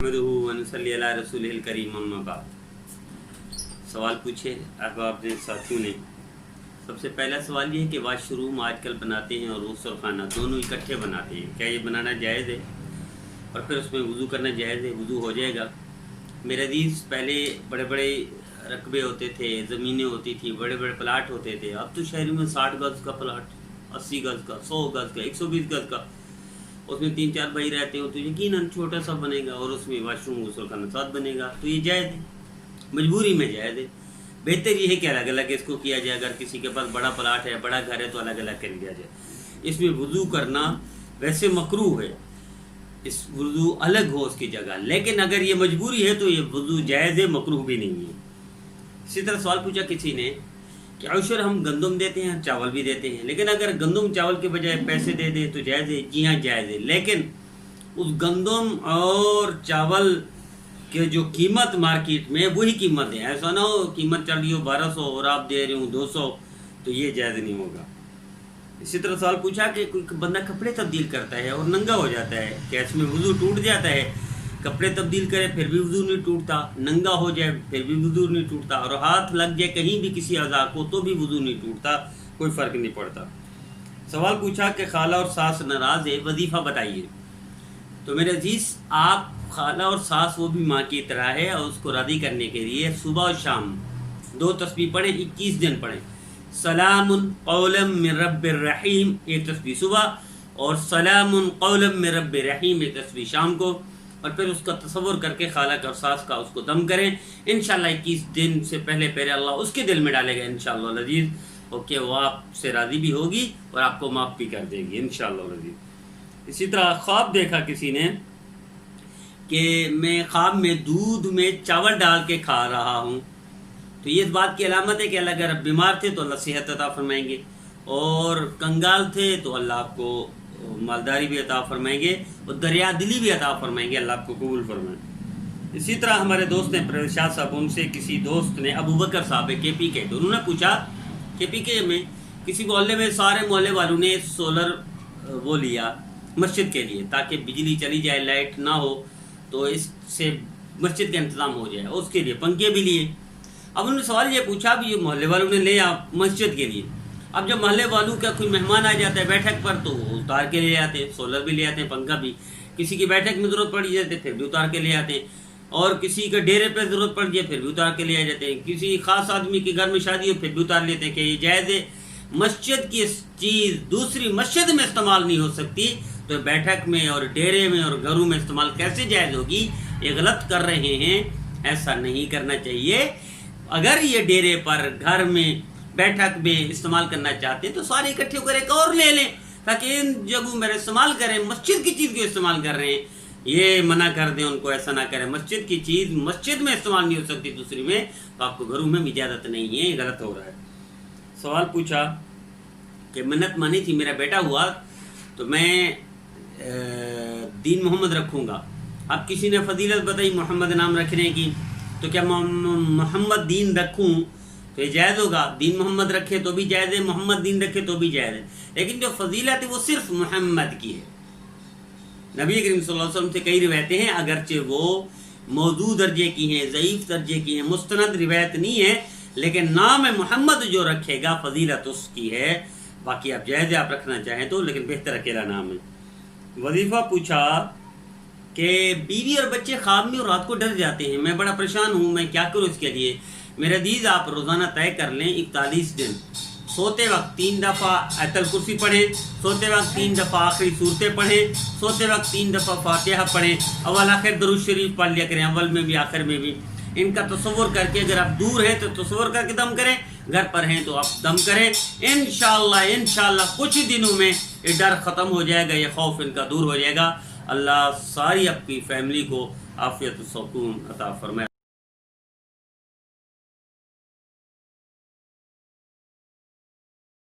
रसूलिल करीम अम्मा बाद। सवाल पूछे अब आपने साथियों ने। सबसे पहला सवाल ये है कि वाशरूम आजकल बनाते हैं और गुस्ल खाना दोनों इकट्ठे बनाते हैं, क्या ये बनाना जायज़ है? और फिर उसमें वज़ू करना जायज़ है? वज़ू हो जाएगा? मेरे अजीज़, पहले बड़े बड़े रकबे होते थे, ज़मीनें होती थी, बड़े बड़े प्लाट होते थे। अब तो शहरों में 60 गज़ का प्लाट, 80 गज़ का, 100 गज़ का, 120 गज़ का, उसमें 3-4 भाई रहते हो तो यकीनन छोटा सा बनेगा और उसमें वाशरूम गुस्ल खाना साथ बनेगा, तो ये जायज़ है, मजबूरी में जायज़ है। बेहतर ये है कि अलग अलग इसको किया जाए। अगर किसी के पास बड़ा प्लाट है, बड़ा घर है, तो अलग अलग कर लिया जाए। इसमें वज़ू करना वैसे मकरूह है, इस वज़ू अलग हो उसकी जगह, लेकिन अगर ये मजबूरी है तो ये वज़ू जायज़ है, मकरूह भी नहीं है। इसी तरह सवाल पूछा किसी ने कि अशर हम गंदम देते हैं, चावल भी देते हैं, लेकिन अगर गंदम चावल के बजाय पैसे दे दें तो जायज़ है? जी हाँ, जायज़ है, लेकिन उस गंदम और चावल के जो कीमत मार्केट में वही कीमत है। ऐसा ना हो कीमत चल रही हो 1200 और आप दे रहे हो 200, तो ये जायज़ नहीं होगा। इसी तरह सवाल पूछा कि कोई बंदा कपड़े तब्दील करता है और नंगा हो जाता है, क्या इसमें वज़ू टूट जाता है? कपड़े तब्दील करे फिर भी वज़ू नहीं टूटता, नंगा हो जाए फिर भी वज़ू नहीं टूटता, और हाथ लग जाए कहीं भी किसी अज़ा को तो भी वज़ू नहीं टूटता, कोई फ़र्क नहीं पड़ता। सवाल पूछा कि खाला और सास नाराज़ है, वजीफ़ा बताइए। तो मेरे अजीज़, आप खाला और सास वो भी माँ की तरह है, और उसको राज़ी करने के लिए सुबह और शाम 2 तस्बीह पढ़ें, 21 दिन पढ़ें। सलामुन कौलम मिन रब्बिर रहीम एक तस्बीह सुबह, और सलामुन कौलम मिन रब्बिर रहीम एक तस्बीह शाम को, और फिर उसका तसव्वुर करके खाला का और सास का उसको दम करें। इंशाअल्लाह 21 दिन से पहले पहले अल्लाह उसके दिल में डालेगा इंशाअल्लाह लजीज़, ओके, वो आपसे राज़ी भी होगी और आपको माफ़ भी कर देगी इंशाअल्लाह लजीज़। इसी तरह ख्वाब देखा किसी ने कि मैं ख्वाब में दूध में चावल डाल के खा रहा हूँ, तो ये इस बात की अलामत है कि अल्लाह अगर बीमार थे तो अल्लाह सेहत अता फरमाएंगे, और कंगाल थे तो अल्लाह आपको मालदारी भी अता फरमाएंगे और दरिया दिली भी अता फरमाएंगे, अल्लाह आपको कबूल फरमाए। इसी तरह हमारे दोस्त हैं परवेज़ शाह साहब, उनसे किसी दोस्त ने, अबू बकर साहब है KPK, तो उन्होंने पूछा KPK में किसी मोहल्ले में सारे मोहल्ले वालों ने सोलर वो लिया मस्जिद के लिए, ताकि बिजली चली जाए, लाइट ना हो, तो इससे मस्जिद का इंतज़ाम हो जाए, उसके लिए पंखे भी लिए। अब उन्होंने सवाल ये पूछा भी, ये मोहल्ले वालों ने लिया मस्जिद के लिए, अब जब मोहल्ले वालों का कोई मेहमान आ जाता है बैठक पर तो वो उतार के ले आते हैं, सोलर भी ले आते हैं, पंखा भी। किसी की बैठक में ज़रूरत पड़ जाती है फिर भी उतार के ले आते हैं, और किसी के डेरे पे ज़रूरत पड़ जाए फिर भी उतार के ले आ जाते हैं, किसी खास आदमी के घर में शादी हो फिर भी उतार लेते हैं। कि ये जायज़ है? मस्जिद की चीज़ दूसरी मस्जिद में इस्तेमाल नहीं हो सकती, तो बैठक में और डेरे में और घरों में इस्तेमाल कैसे जायज़ होगी? ये गलत कर रहे हैं, ऐसा नहीं करना चाहिए। अगर ये डेरे पर, घर में, बैठक में इस्तेमाल करना चाहते हैं तो सारे इकट्ठे होकर एक और ले लें, ताकि इन जगहों में इस्तेमाल करें। मस्जिद की चीज़ क्यों इस्तेमाल कर रहे हैं? ये मना कर दें उनको, ऐसा ना करें। मस्जिद की चीज़ मस्जिद में इस्तेमाल नहीं हो सकती दूसरी में, तो आपको घरों में भी इजाज़त नहीं है, ये गलत हो रहा है। सवाल पूछा कि मन्नत मानी थी, मेरा बेटा हुआ तो मैं दीन मोहम्मद रखूँगा। अब किसी ने फजीलत बताई मोहम्मद नाम रखने की, तो क्या मोहम्मद दीन रखूँ तो ये जायज़ होगा? दीन मोहम्मद रखे तो भी जायज़ है, मोहम्मद दीन रखे तो भी जायज़ है, लेकिन जो फजीलत है वो सिर्फ मोहम्मद की है। नबी करीम सल्लल्लाहु अलैहि वसल्लम से कई रिवायतें हैं, अगरचे वो मौजू दर्जे की हैं, ज़ईफ़ दर्जे की हैं, मुस्तनद रिवायत नहीं है, लेकिन नाम मोहम्मद जो रखेगा फजीलत उसकी है। बाकी आप जायज़ है, आप रखना चाहें तो, लेकिन बेहतर अकेला नाम है। वजीफ़ा पूछा कि बीवी और बच्चे ख्वाब में और रात को डर जाते हैं, मैं बड़ा परेशान हूँ, मैं क्या करूँ इसके लिए? मेरे अजीज़, आप रोज़ाना तय कर लें 41 दिन, सोते वक्त 3 दफ़ा आयतल कुर्सी पढ़ें, सोते वक्त 3 दफ़ा आखिरी सूरतें पढ़ें, सोते वक्त 3 दफ़ा फातिहा पढ़ें, अव्वल आखिर दरूद शरीफ पढ़ लिया करें, अव्वल में भी आखिर में भी। इनका तसव्वुर करके, अगर आप दूर हैं तो तसव्वुर करके दम करें, घर पर हैं तो आप दम करें। इंशाअल्लाह कुछ दिनों में ये डर ख़त्म हो जाएगा, ये खौफ इनका दूर हो जाएगा। अल्लाह सारी आपकी फैमिली को आफियत सुकून अता फरमाए।